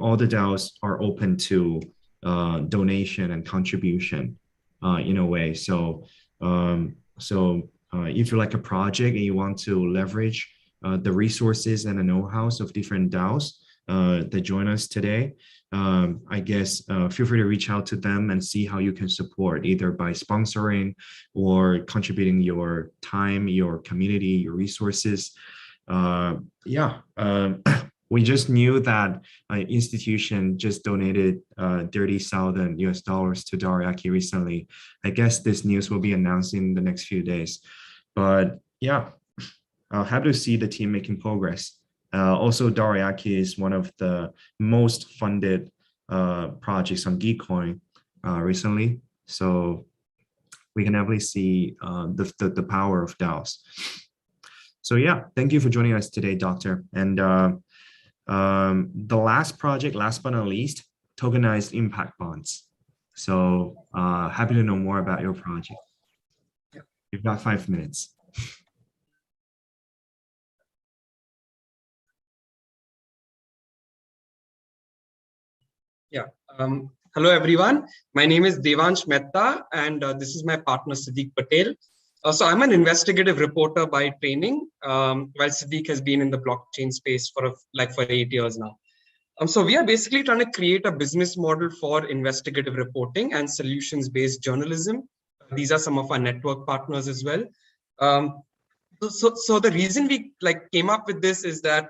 all the DAOs are open to donation and contribution in a way. So if you're like a project and you want to leverage the resources and the know-hows of different DAOs that join us today, I guess feel free to reach out to them and see how you can support, either by sponsoring or contributing your time, your community, your resources. We just knew that an institution just donated $30,000 to DAOrayaki recently. I guess this news will be announced in the next few days. But yeah, happy to see the team making progress. Also, DAOrayaki is one of the most funded projects on Gitcoin recently. So we can definitely see the power of DAOs. So yeah, thank you for joining us today, Doctor. And the last project, last but not least, Tokenized Impact Bonds. So happy to know more about your project. You've got 5 minutes. Yeah. Hello, everyone. My name is Devansh Mehta, and this is my partner, Siddiq Patel. So I'm an investigative reporter by training, while Siddiq has been in the blockchain space for 8 years now. So we are basically trying to create a business model for investigative reporting and solutions-based journalism. These are some of our network partners as well. So the reason we came up with this is that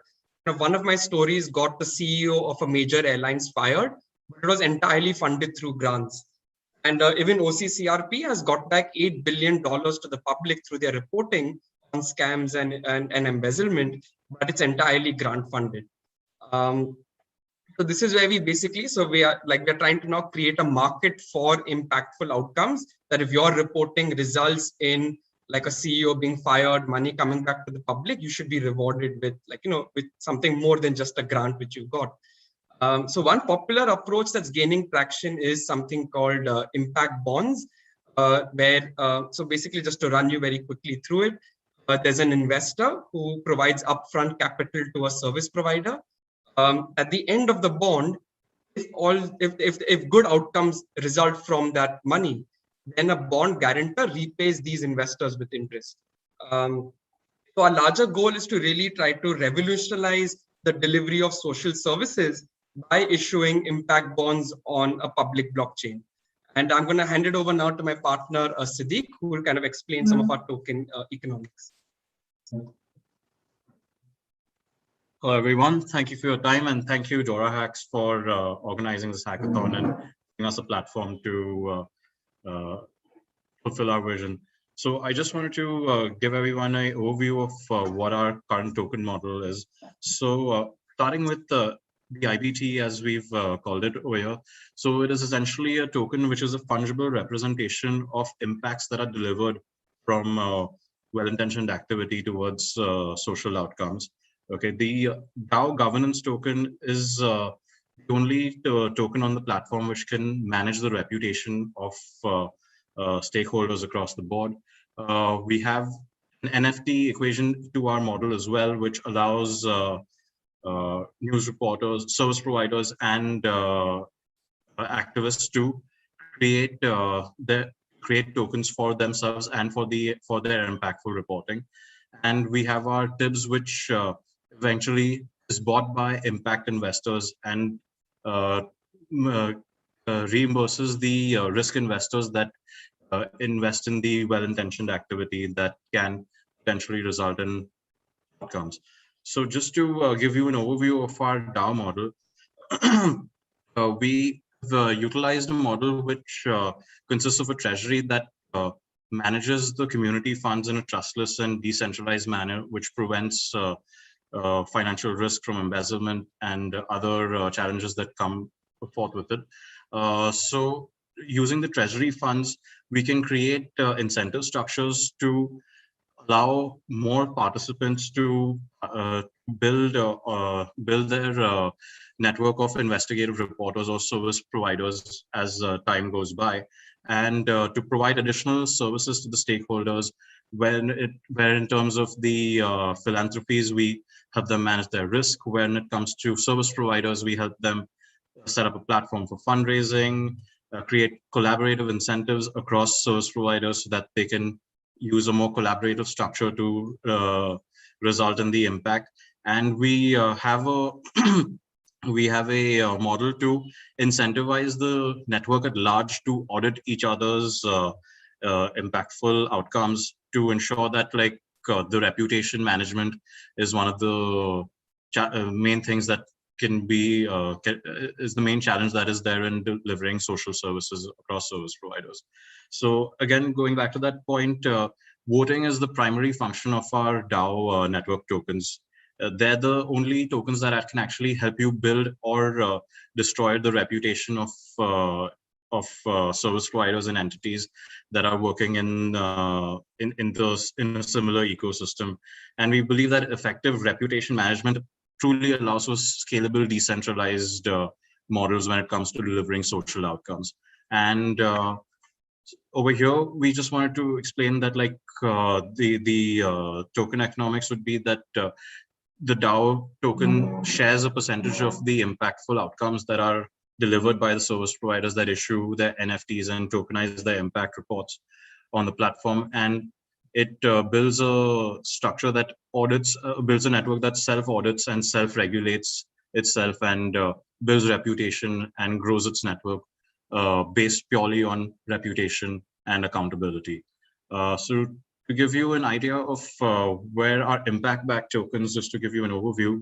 one of my stories got the CEO of a major airlines fired, but it was entirely funded through grants. And even OCCRP has got back $8 billion to the public through their reporting on scams and embezzlement, but it's entirely grant funded. So this is where we basically, we're trying to now create a market for impactful outcomes, that if your reporting results in like a CEO being fired, money coming back to the public, you should be rewarded with with something more than just a grant which you got. So one popular approach that's gaining traction is something called impact bonds, where, so basically just to run you very quickly through it, there's an investor who provides upfront capital to a service provider. At the end of the bond, if good outcomes result from that money, then a bond guarantor repays these investors with interest. So our larger goal is to really try to revolutionize the delivery of social services by issuing impact bonds on a public blockchain. And I'm going to hand it over now to my partner, Siddiq, who will kind of explain some of our token economics. Hello, everyone. Thank you for your time, and thank you, DoraHacks, for organizing this hackathon and giving us a platform to fulfill our vision. So I just wanted to give everyone an overview of what our current token model is. So starting with the IBT, as we've called it over here. So it is essentially a token which is a fungible representation of impacts that are delivered from well-intentioned activity towards social outcomes. Okay, the DAO governance token is the only token on the platform which can manage the reputation of stakeholders across the board. We have an NFT equation to our model as well, which allows news reporters, service providers, and activists to create tokens for themselves and for their impactful reporting. And we have our TIBs, which eventually is bought by impact investors and reimburses the risk investors that invest in the well-intentioned activity that can potentially result in outcomes. So just to give you an overview of our DAO model, we utilized a model which consists of a treasury that manages the community funds in a trustless and decentralized manner, which prevents financial risk from embezzlement and other challenges that come forth with it. So using the treasury funds, we can create incentive structures to allow more participants to build their network of investigative reporters or service providers as time goes by, and to provide additional services to the stakeholders where in terms of the philanthropies, we help them manage their risk. When it comes to service providers, we help them set up a platform for fundraising, create collaborative incentives across service providers so that they can use a more collaborative structure to result in the impact. And we have a model to incentivize the network at large to audit each other's impactful outcomes to ensure that the reputation management is one of the main things that can be is the main challenge that is there in delivering social services across service providers. So again, going back to that point, voting is the primary function of our DAO network tokens. They're the only tokens that can actually help you build or destroy the reputation of service providers and entities that are working in a similar ecosystem. And we believe that effective reputation management truly allows for scalable, decentralized models when it comes to delivering social outcomes. And over here, we just wanted to explain that the token economics would be that the DAO token shares a percentage of the impactful outcomes that are delivered by the service providers that issue their NFTs and tokenize their impact reports on the platform. And it builds a structure that builds a network that self-audits and self-regulates itself and builds reputation and grows its network based purely on reputation and accountability. So to give you an idea of where our impact-backed tokens, just to give you an overview,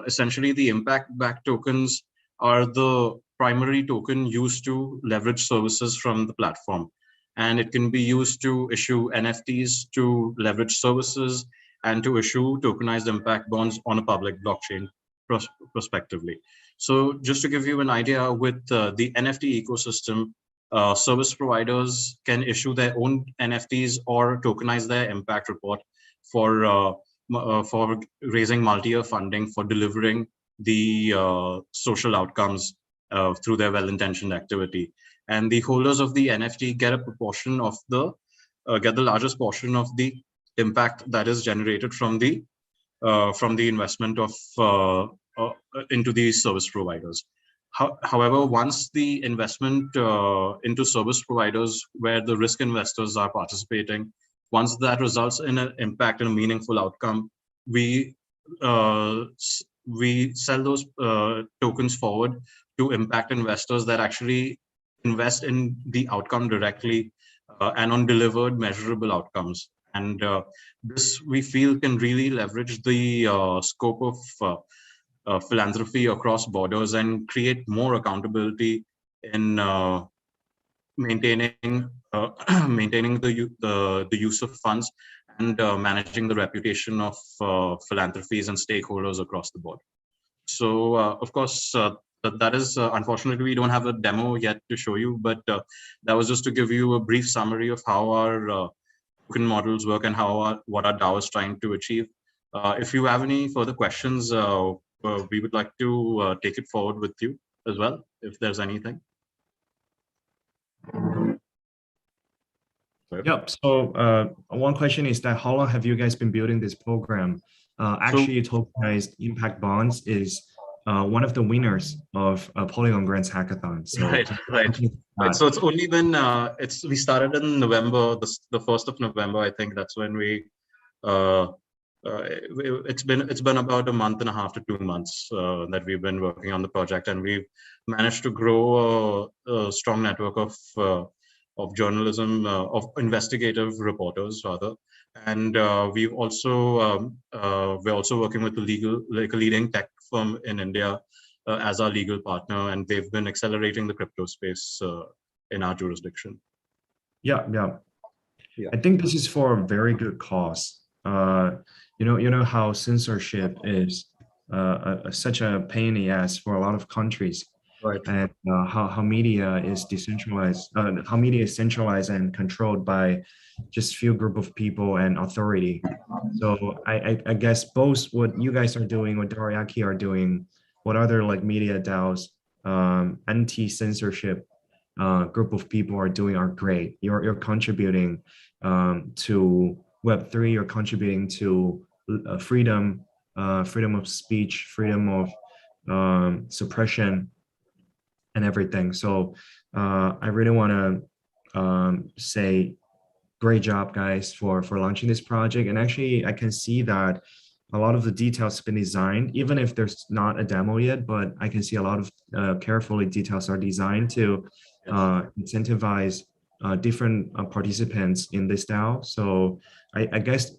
essentially the impact-backed tokens are the primary token used to leverage services from the platform. And it can be used to issue NFTs to leverage services and to issue tokenized impact bonds on a public blockchain prospectively. So just to give you an idea, with the NFT ecosystem, service providers can issue their own NFTs or tokenize their impact report for raising multi-year funding for delivering the social outcomes through their well-intentioned activity. And the holders of the NFT get a proportion of the largest portion of the impact that is generated from the investment of into these service providers. However, once the investment into service providers where the risk investors are participating, once that results in an impact and a meaningful outcome, we sell those tokens forward to impact investors that actually invest in the outcome directly and on delivered measurable outcomes. And this, we feel, can really leverage the scope of philanthropy across borders and create more accountability in maintaining the use of funds and managing the reputation of philanthropies and stakeholders across the board. So, of course, that is, unfortunately, we don't have a demo yet to show you, but that was just to give you a brief summary of how our token models work and what our DAO is trying to achieve. If you have any further questions, we would like to take it forward with you as well, if there's anything. Yep. So one question is that how long have you guys been building this program? Actually, Tokenized Impact Bonds is one of the winners of Polygon Grants Hackathon. So, right. So it's only been we started in November, the 1st of November, I think. That's when we it's been about a month and a half to 2 months that we've been working on the project, and we've managed to grow a strong network of journalism, of investigative reporters rather. And we're also working with a leading tech firm in India as our legal partner, and they've been accelerating the crypto space in our jurisdiction. Yeah. I think this is for a very good cause. You know how censorship is such a pain in the ass for a lot of countries. Right. and how media is decentralized, how media is centralized and controlled by just few group of people and authority. So I guess both what you guys are doing, what DAOrayaki are doing, what other like media DAOs, anti-censorship group of people are doing are great. You're contributing to Web3. You're contributing to freedom, freedom of speech, freedom of suppression, and everything. So I really want to say great job, guys, for launching this project. And actually, I can see that a lot of the details have been designed, even if there's not a demo yet, but I can see a lot of carefully details are designed to incentivize different participants in this DAO. So I guess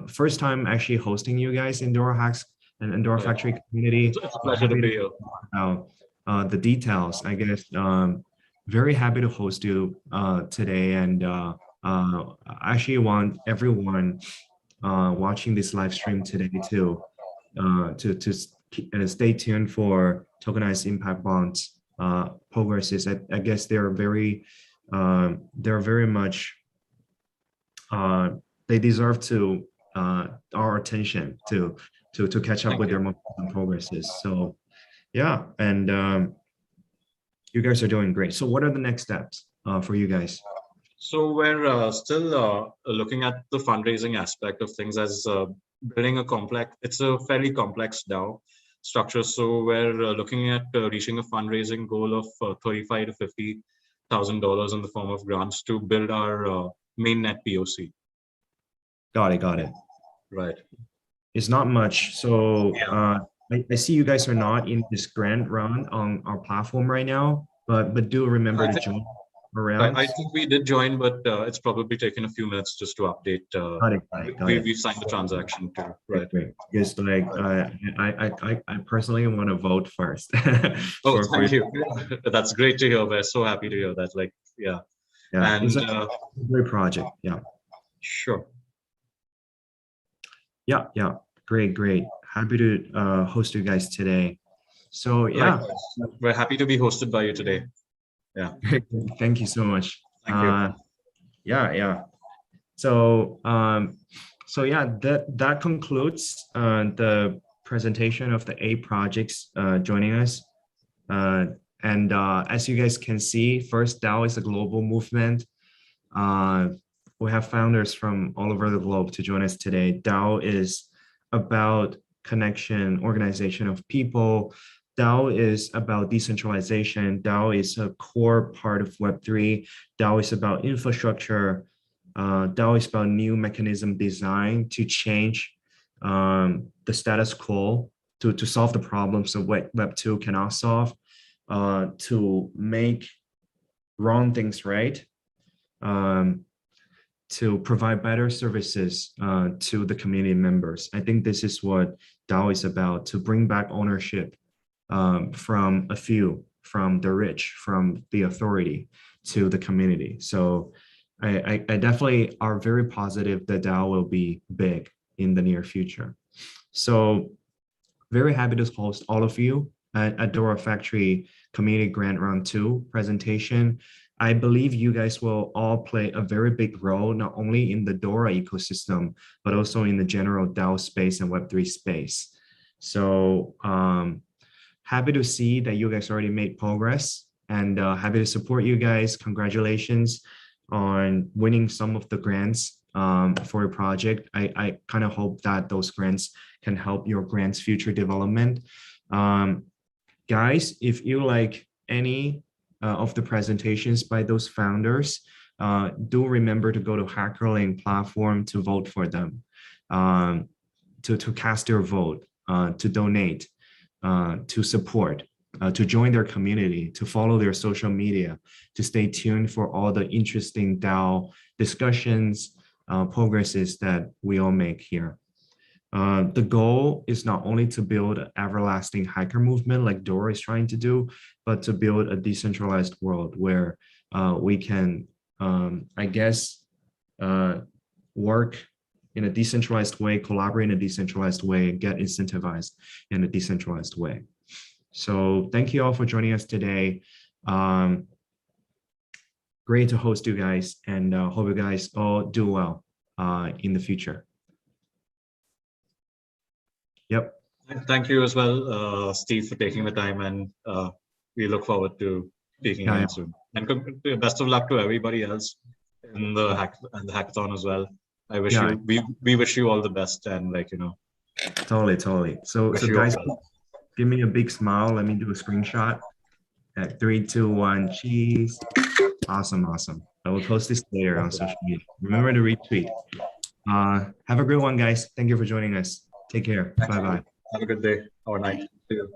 first time actually hosting you guys in DoraHacks and Dora Factory community. It's a pleasure to be here. The details, I guess. Very happy to host you today, and I actually want everyone watching this live stream today to stay tuned for Tokenized Impact Bonds progresses. I guess they're very much they deserve to our attention to catch up with their momentum progresses. So yeah, and you guys are doing great. So what are the next steps for you guys? So we're still looking at the fundraising aspect of things as building a complex, it's a fairly complex DAO structure. So we're looking at reaching a fundraising goal of $35,000 to $50,000 in the form of grants to build our mainnet POC. Got it. Right. It's not much. So I see you guys are not in this grant round on our platform right now, but do remember to join around. I think we did join, but it's probably taken a few minutes just to update. Got it. We've signed the transaction too. Right. Because like I personally want to vote first. Oh, thank you. That's great to hear. We're so happy to hear that. Like, yeah. And it's a great project. Yeah. Sure. Yeah. Great. Happy to host you guys today. So yeah, we're happy to be hosted by you today. Yeah. Thank you so much. Thank you. Yeah. So yeah, that concludes the presentation of the 8 projects joining us. And as you guys can see, first, DAO is a global movement. We have founders from all over the globe to join us today. DAO is about connection, organization of people. DAO is about decentralization. DAO is a core part of Web3. DAO is about infrastructure. DAO is about new mechanism design to change the status quo, to solve the problems of what Web2 cannot solve, to make wrong things right, to provide better services to the community members. I think this is what DAO is about, to bring back ownership from a few, from the rich, from the authority to the community. So I definitely are very positive that DAO will be big in the near future. So very happy to host all of you at Dora Factory Community Grant Round 2 presentation. I believe you guys will all play a very big role, not only in the Dora ecosystem, but also in the general DAO space and Web3 space. So happy to see that you guys already made progress, and happy to support you guys. Congratulations on winning some of the grants for your project. I kind of hope that those grants can help your grants future development. Guys, if you like any of the presentations by those founders, do remember to go to HackerLink platform to vote for them, to cast their vote, to donate, to support, to join their community, to follow their social media, to stay tuned for all the interesting DAO discussions, progresses that we all make here. The goal is not only to build an everlasting hacker movement like Dora is trying to do, but to build a decentralized world where we can, I guess, work in a decentralized way, collaborate in a decentralized way, get incentivized in a decentralized way. So thank you all for joining us today. Great to host you guys, and hope you guys all do well in the future. Yep. Thank you as well, Steve, for taking the time, and we look forward to speaking again soon. And best of luck to everybody else in the hackathon as well. I wish you, we wish you all the best, and like, you know. Totally. So guys, give me a big smile. Let me do a screenshot. At 3, 2, 1, cheese. Awesome. I will post this later on social media. Remember to retweet. Have a great one, guys. Thank you for joining us. Take care. Bye-bye. Have a good day or night. See you.